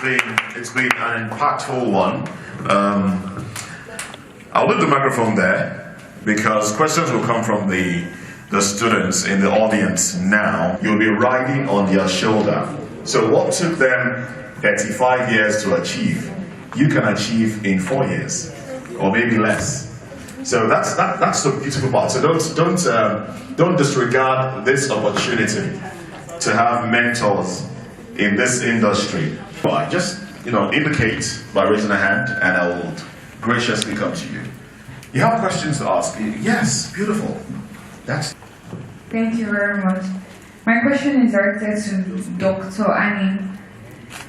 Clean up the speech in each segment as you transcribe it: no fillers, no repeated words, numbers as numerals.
been an impactful one. I'll leave the microphone there because questions will come from the students in the audience now. You'll be riding on their shoulder. So what took them 35 years to achieve, you can achieve in 4 years, or maybe less. So that's the beautiful part. So don't disregard this opportunity to have mentors in this industry. But just indicate by raising a hand, and I will graciously come to you. You have questions to ask? Yes, beautiful. Thank you very much. My question is directed to Dr. Annie.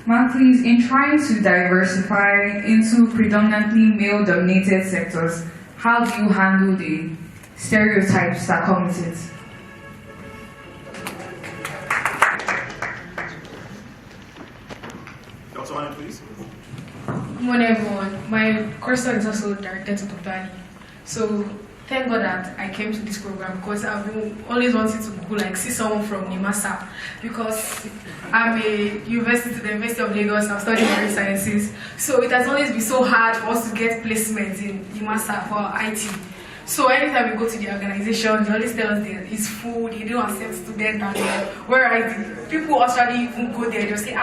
Ma'am, please, in trying to diversify into predominantly male-dominated sectors, how do you handle the stereotypes that come with it? Dr. Annie, please. Good morning, everyone. My question is also directed to Dr. Annie. So, thank God that I came to this program because I've been always wanting to go see someone from NIMASA, because I'm the University of Lagos. I'm studying marine sciences. So it has always been so hard for us to get placements in NIMASA for IT. So anytime we go to the organization, they always tell us that it's full, they don't accept students, and whereas people actually even go there, they'll say,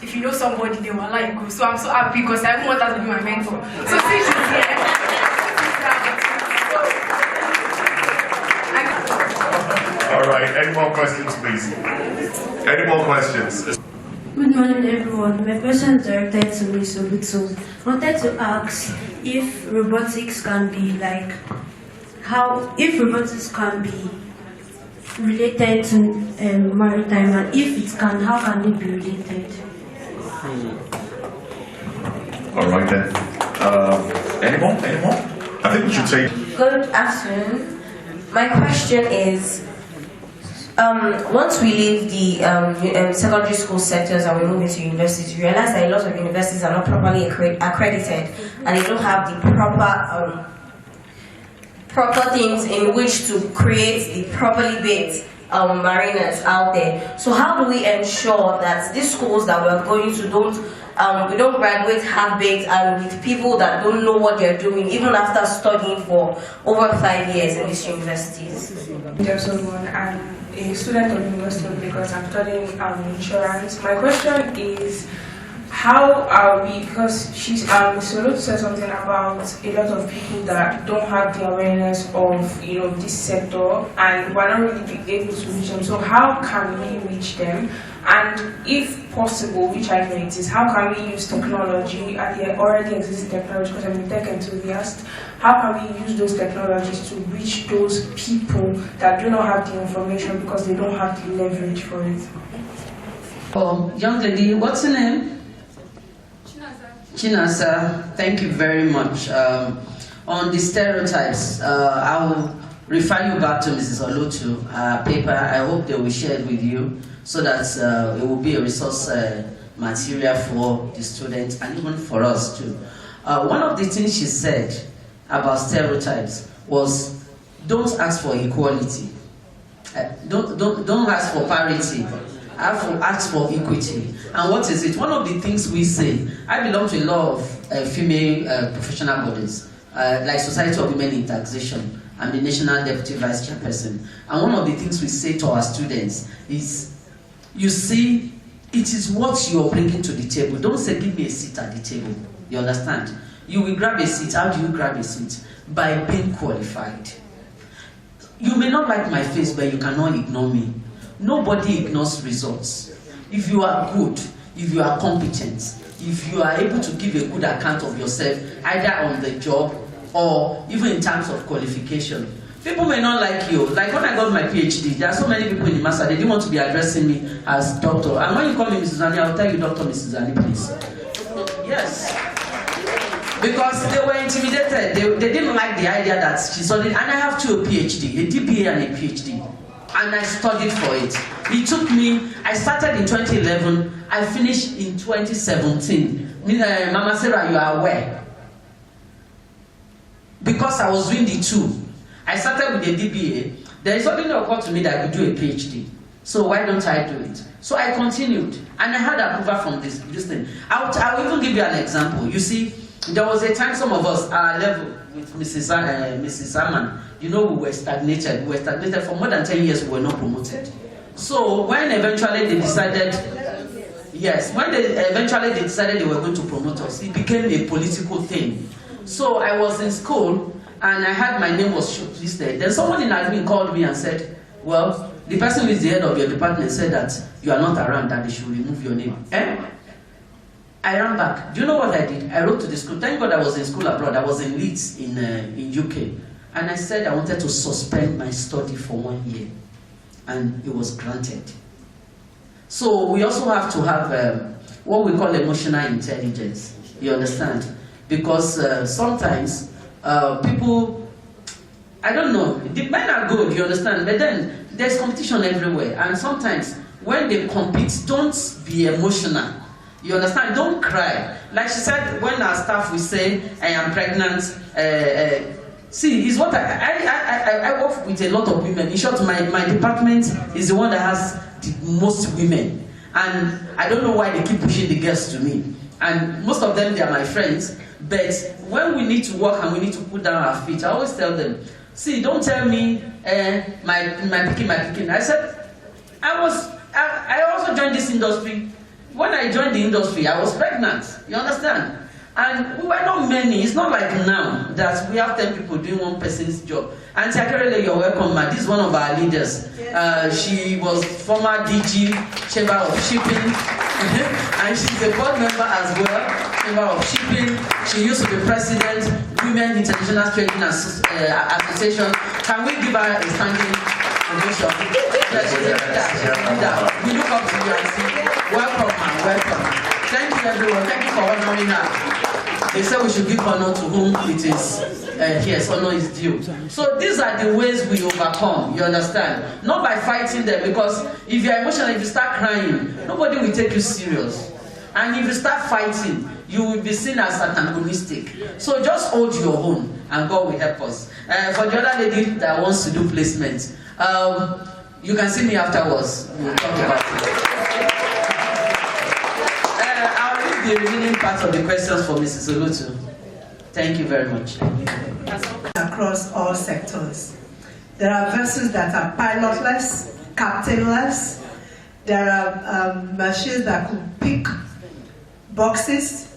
if you know somebody, they will allow you go. So I'm so happy because I want her to be my mentor. So since she's here, all right, any more questions, please? Any more questions? Good morning, everyone. My question is directed to me, so I wanted to ask if robotics can be robotics can be related to maritime, and if it can, how can it be related? All right then. Any more? I think we should take. Good afternoon. My question is, once we leave the secondary school sectors and we move into universities, we realize that a lot of universities are not properly accredited, and they don't have the proper things in which to create the properly baked mariners out there. So how do we ensure that these schools that we are going to we don't graduate half-baked and with people that don't know what they're doing, even after studying for over 5 years in these universities? I'm a student of the University of Lagos. I'm studying insurance. My question is, how are we, because Solo said something about a lot of people that don't have the awareness of this sector, and we're not really able to reach them. So how can we reach them? And if possible, which I know it is, how can we use technology and the already existing technology, because I'm a tech enthusiast, how can we use those technologies to reach those people that do not have the information because they don't have the leverage for it? Oh, young lady, what's your name? Chinasa, thank you very much. On the stereotypes, I will refer you back to Mrs. Olotu paper. I hope they will share it with you so that it will be a resource material for the students and even for us too. One of the things she said about stereotypes was, don't ask for equality. Don't ask for parity. I have to ask for equity. And what is it? One of the things we say, I belong to a lot of female professional bodies, like Society of Women in Taxation. I'm the National Deputy Vice Chairperson. And one of the things we say to our students is, you see, it is what you're bringing to the table. Don't say, give me a seat at the table. You understand? You will grab a seat. How do you grab a seat? By being qualified. You may not like my face, but you cannot ignore me. Nobody ignores results. If you are good, if you are competent, if you are able to give a good account of yourself, either on the job or even in terms of qualification, people may not like you. Like when I got my PhD, there are so many people in the master, they didn't want to be addressing me as doctor. And when you call me Mrs. Annie, I'll tell you Dr. Mrs. Annie, please. Yes. Because they were intimidated. They didn't like the idea that she studied. And I have two PhD, a DBA and a PhD. And I studied for it. It took me, I started in 2011, I finished in 2017. Mama Sarah, you are aware. Because I was doing the two. I started with a DBA. There is something that occurred to me that I could do a PhD. So why don't I do it? So I continued, and I had approval from this thing. I'll even give you an example. You see, there was a time some of us, our level with Mrs. Aman, you know, we were stagnated. We were stagnated for more than 10 years. We were not promoted. So when eventually they decided, they decided they were going to promote us, it became a political thing. So I was in school, and I had my name was shortlisted. Then someone in admin called me and said, well, the person who is the head of your department said that you are not around, that they should remove your name. I ran back. Do you know what I did? I wrote to the school. Thank God I was in school abroad. I was in Leeds in UK. And I said I wanted to suspend my study for 1 year. And it was granted. So we also have to have what we call emotional intelligence. You understand? Because sometimes people, I don't know, the men are good, you understand? But then there's competition everywhere. And sometimes when they compete, don't be emotional. You understand? Don't cry. Like she said, when our staff will say, I am pregnant, see, is what I work with a lot of women. In short, my department is the one that has the most women. And I don't know why they keep pushing the girls to me. And most of them, they are my friends. But when we need to work and we need to put down our feet, I always tell them, see, don't tell me, my picking. I said, I also joined this industry. When I joined the industry, I was pregnant. You understand? And we were not many. It's not like now that we have 10 people doing one person's job. And Sakarele, you're welcome, ma. This is one of our leaders. She was former DG, Chamber of Shipping. And she's a board member as well, Chamber of Shipping. She used to be president, Women International Trading Association. Can we give her a standing ovation? We look up to you and say, welcome, man, welcome. Thank you, everyone. Thank you for honoring her. They said we should give honor to whom it is. Yes, honor is due. So these are the ways we overcome, you understand? Not by fighting them, because if you're emotional, if you start crying, nobody will take you serious. And if you start fighting, you will be seen as antagonistic. So just hold your own, and God will help us. For the other lady that wants to do placement, you can see me afterwards. We'll talk about it. I'll leave the remaining part of the questions for Mrs. Olutu. Thank you very much. Across all sectors. There are vessels that are pilotless, captainless. There are machines that could pick boxes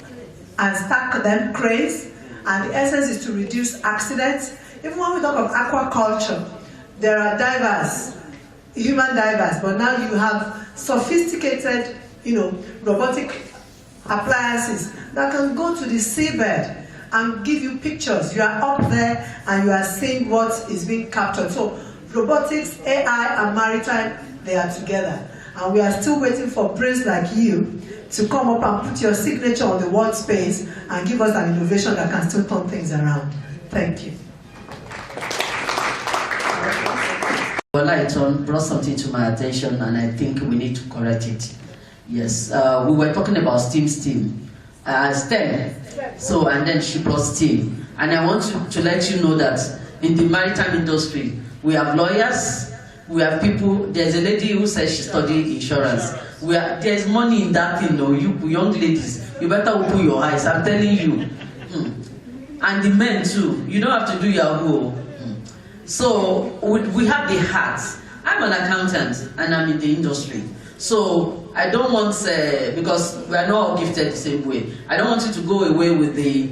and stack them, cranes, and the essence is to reduce accidents. Even when we talk of aquaculture, there are divers, human divers, but now you have sophisticated, robotic appliances that can go to the seabed and give you pictures. You are up there and you are seeing what is being captured. So robotics, AI, and maritime, they are together. And we are still waiting for brains like you to come up and put your signature on the world space and give us an innovation that can still turn things around. Thank you. Lighton brought something to my attention, and I think we need to correct it. Yes, we were talking about STEM. So, and then she brought STEM. And I want to let you know that in the maritime industry, we have lawyers, we have people. There's a lady who says she studied insurance. There's money in that thing, though. You young ladies, you better open your eyes. I'm telling you. And the men too. You don't have to do Yahoo. So we have the heart. I'm an accountant and I'm in the industry. So I don't want, because we are not all gifted the same way, I don't want you to go away with the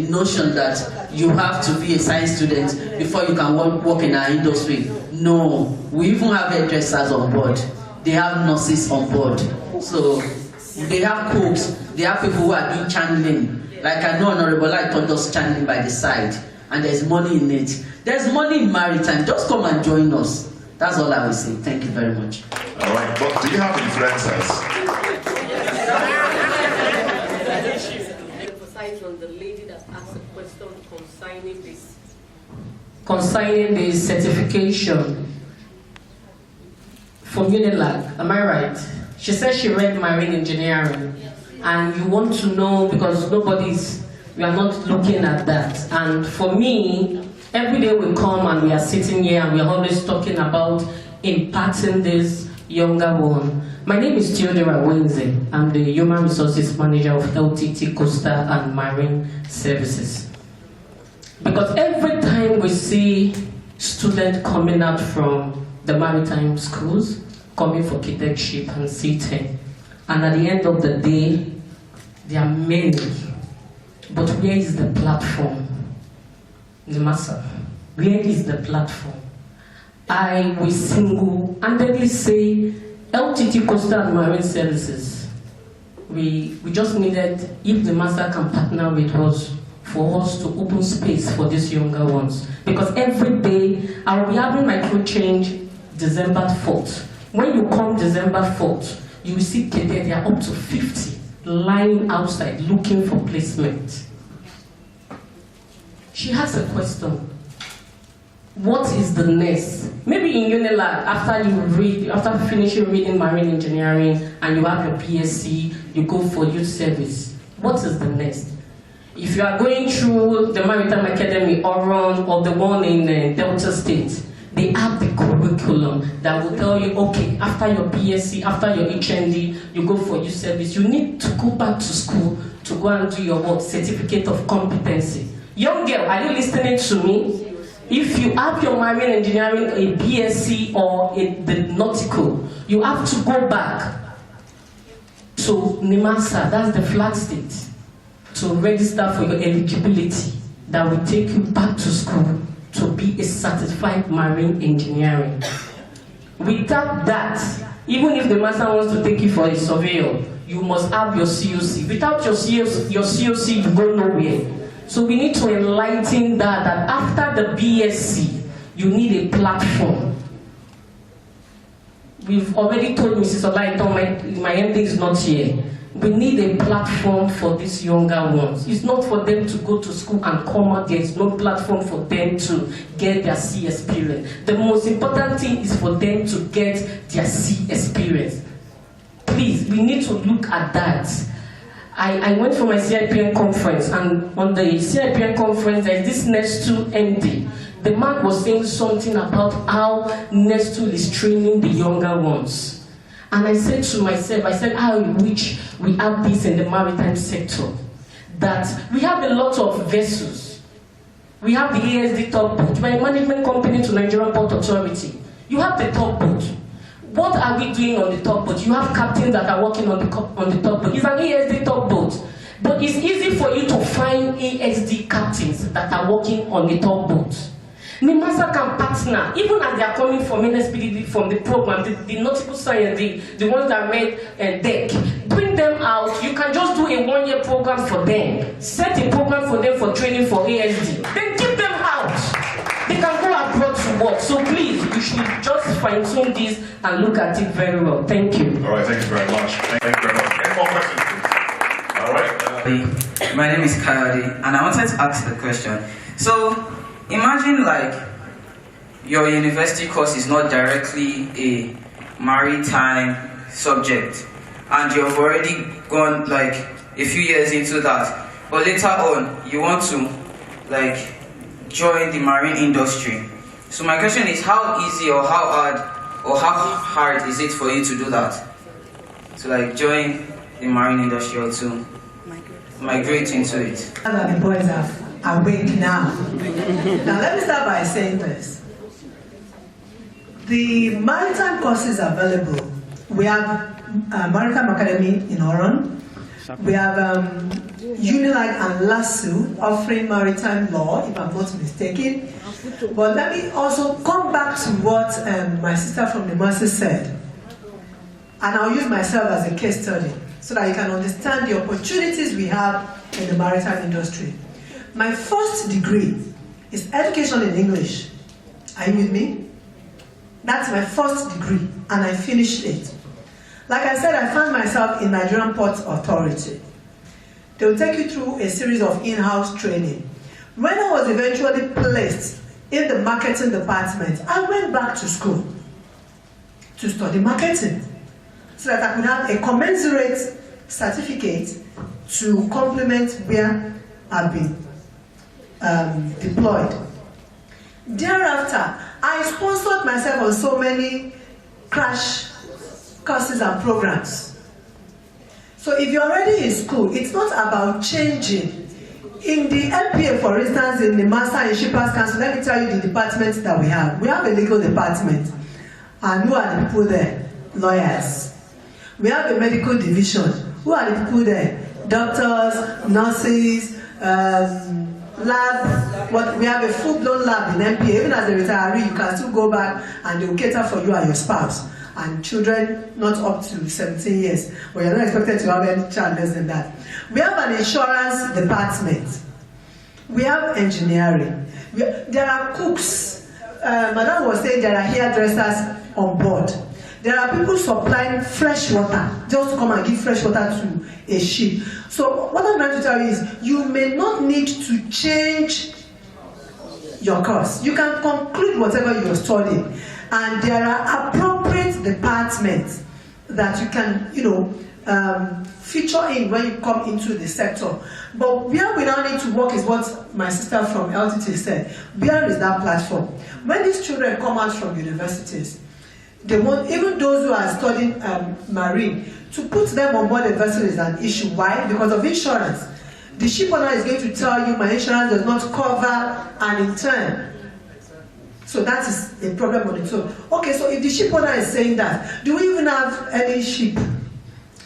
notion that you have to be a science student before you can work in our industry. No, we even have hairdressers on board. They have nurses on board. So they have cooks. They have people who are doing channeling. Like I know Honorable Lighton does channeling by the side. And there's money in it. There's money in maritime. Just come and join us. That's all I will say. Thank you very much. All right, but do you have influencers? Emphasize on the lady that asked a question concerning this certification from Unilag. Am I right? She said she read marine engineering, and you want to know because we are not looking at that. And for me, Every day we come and we are sitting here and we are always talking about impacting this younger one. My name is Theodora Wenze. I'm the Human Resources Manager of LTT Coastal and Marine Services. Because every time we see students coming out from the maritime schools, coming for cadetship and C10, and at the end of the day, there are many. But where is the platform? The master. Where is the platform? I will single-handedly say LTT Coastal and Marine Services. We just needed, if the master can partner with us, for us to open space for these younger ones. Because every day, I will be having my crew change December 4th. When you come December 4th, you will see cadets, they are up to 50, lying outside looking for placement. She has a question. What is the next? Maybe in Unilag, after finishing reading marine engineering and you have your BSc, you go for youth service. What is the next? If you are going through the Maritime Academy Oron or the one in Delta State, they have the curriculum that will tell you, okay, after your BSc, after your HND, you go for youth service. You need to go back to school to go and do your work, certificate of competency. Young girl, are you listening to me? If you have your marine engineering, a BSc or the nautical, you have to go back to NIMASA, that's the flag state, to register for your eligibility that will take you back to school to be a certified marine engineering. Without that, even if the master wants to take you for a surveyor, you must have your COC. Without your COC, you go nowhere. So we need to enlighten that after the BSc, you need a platform. We've already told Mrs. Olaiton, my MD is not here. We need a platform for these younger ones. It's not for them to go to school and come out. There is no platform for them to get their C experience. The most important thing is for them to get their C experience. Please, we need to look at that. I went for my CIPN conference, and on the CIPN conference, there's this Nestle MD. The man was saying something about how Nestle is training the younger ones. And I said to myself, I wish we have this in the maritime sector. That we have a lot of vessels. We have the ASD top boat. We're a management company to Nigerian Port Authority. You have the top boat. What are we doing on the top boat? You have captains that are working on the top boat. It's an ASD top boat. But it's easy for you to find ASD captains that are working on the top boat. NIMASA can partner, even as they are coming from NSPDD, from the program, the nautical science, the ones that made deck. Bring them out. You can just do a one-year program for them. Set a program for them for training for ASD. Then give them out. They can go abroad to work. So please, you should just fine-tune this and look at it very well. Thank you. All right, thank you very much. Thank you very much. Any more questions, please? All right. My name is Coyote, and I wanted to ask the question. So, imagine like your university course is not directly a maritime subject, and you've already gone like a few years into that, but later on you want to like join the marine industry. So my question is, how easy or how hard is it for you to do that? To like join the marine industry or to migrate into it? The boys are awake now. Now let me start by saying this. The maritime courses available. We have Maritime Academy in Oron. We have Unilag and LASU offering maritime law, if I'm not mistaken. But let me also come back to what my sister from the Mercy said. And I'll use myself as a case study so that you can understand the opportunities we have in the maritime industry. My first degree is education in English. Are you with me? That's my first degree, and I finished it. Like I said, I found myself in Nigerian Port Authority. They will take you through a series of in-house training. When I was eventually placed in the marketing department, I went back to school to study marketing so that I could have a commensurate certificate to complement where I've been deployed. Thereafter, I sponsored myself on so many crash courses and programs. So if you're already in school, it's not about changing. In the LPA, for instance, in the Master and Shippers Council, let me tell you the departments that we have. We have a legal department. And who are the people there? Lawyers. We have a medical division. Who are the people there? Doctors, nurses, lab. We have a full-blown lab in MPA. Even as a retiree, you can still go back and they will cater for you and your spouse. And children not up to 17 years. But you're not expected to have any child less than that. We have an insurance department. We have engineering. There are cooks. Madam was saying there are hairdressers on board. There are people supplying fresh water, just to come and give fresh water to a ship. So what I'm trying to tell you is, you may not need to change your course. You can conclude whatever you're studying. And there are appropriate departments that you can, feature in when you come into the sector. But where we now need to work is what my sister from LTT said. Where is that platform? When these children come out from universities, they want, even those who are studying marine, to put them on board a vessel is an issue. Why? Because of insurance. The ship owner is going to tell you, my insurance does not cover an intern. So that is a problem on its own. Okay, so if the ship owner is saying that, do we even have any ship?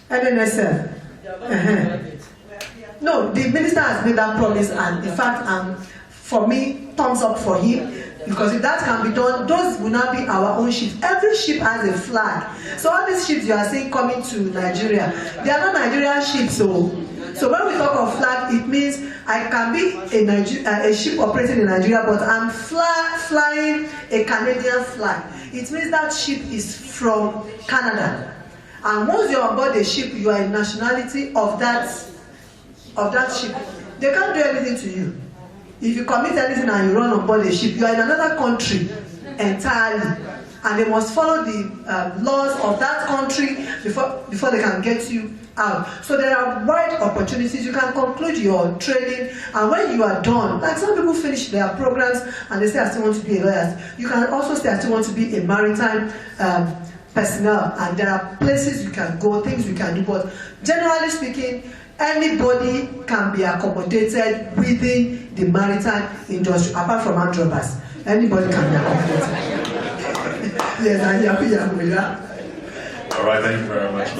NNSL? No, the minister has made that promise, and in fact, for me, thumbs up for him, because if that can be done, those will not be our own ships. Every ship has a flag. So all these ships you are seeing coming to Nigeria, they are not Nigerian ships. So when we talk of flag, it means I can be a ship operating in Nigeria, but I'm flying a Canadian flag. It means that ship is from Canada. And once you're on board the ship, you are a nationality of that ship. They can't do anything to you. If you commit anything and you run on board a ship, you are in another country entirely. And they must follow the laws of that country before they can get you out. So there are wide opportunities. You can conclude your training, and when you are done, like some people finish their programs and they say, I still want to be a lawyer. You can also say, I still want to be a maritime personnel, and there are places you can go, things you can do, but generally speaking, anybody can be accommodated within the maritime industry, apart from hand robbers. Anybody can be accommodated. Yes, I'm happy with that. All right, thank you very much,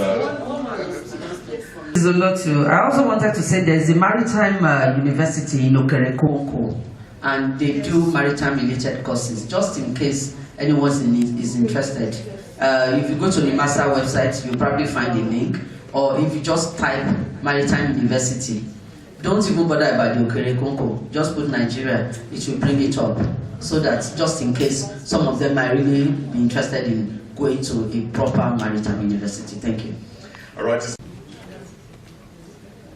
There's a lot to. I also wanted to say there's a maritime university in Okerekonko, and they do maritime related courses, just in case anyone is interested. If you go to the MASA website, you'll probably find a link, or if you just type Maritime University, don't even bother about the Okerekonko, just put Nigeria, it will bring it up, so that just in case some of them might really be interested in going to a proper maritime university. Thank you. All right.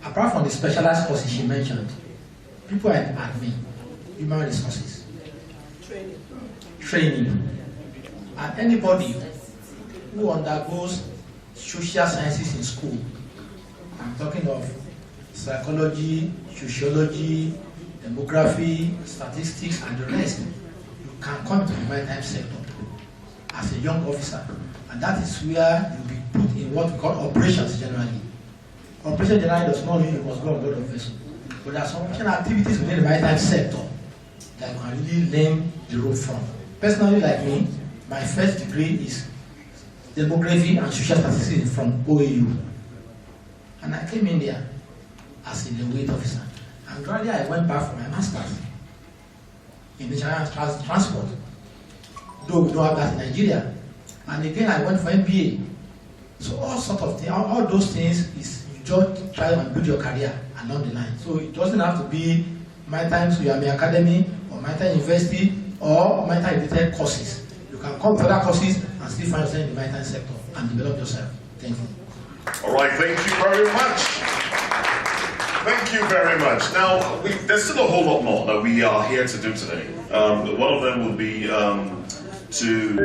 Apart from the specialized courses she mentioned, people are in admin, human resources, training, and anybody who undergoes social sciences in school. I'm talking of psychology, sociology, demography, statistics, and the rest. You can come to the maritime sector as a young officer, and that is where you'll be put in what we call operations generally. Operation generally does not mean you must go on board a vessel, but there are some activities within the maritime sector that you can really learn the rope from. Personally, like me, my first degree is demography and social statistics from OAU. And I came in there as a weight officer. And gradually I went back for my master's in international transport. Though we don't have that in Nigeria. And again I went for MBA. So all sort of things, all those things is you just try and build your career along the line. So it doesn't have to be Maritime Academy or Maritime University or Maritime related courses. You can come to other courses and still find yourself in the maritime sector and develop yourself. Thank you. All right, thank you very much. Thank you very much. Now, there's still a whole lot more that we are here to do today. One of them will be to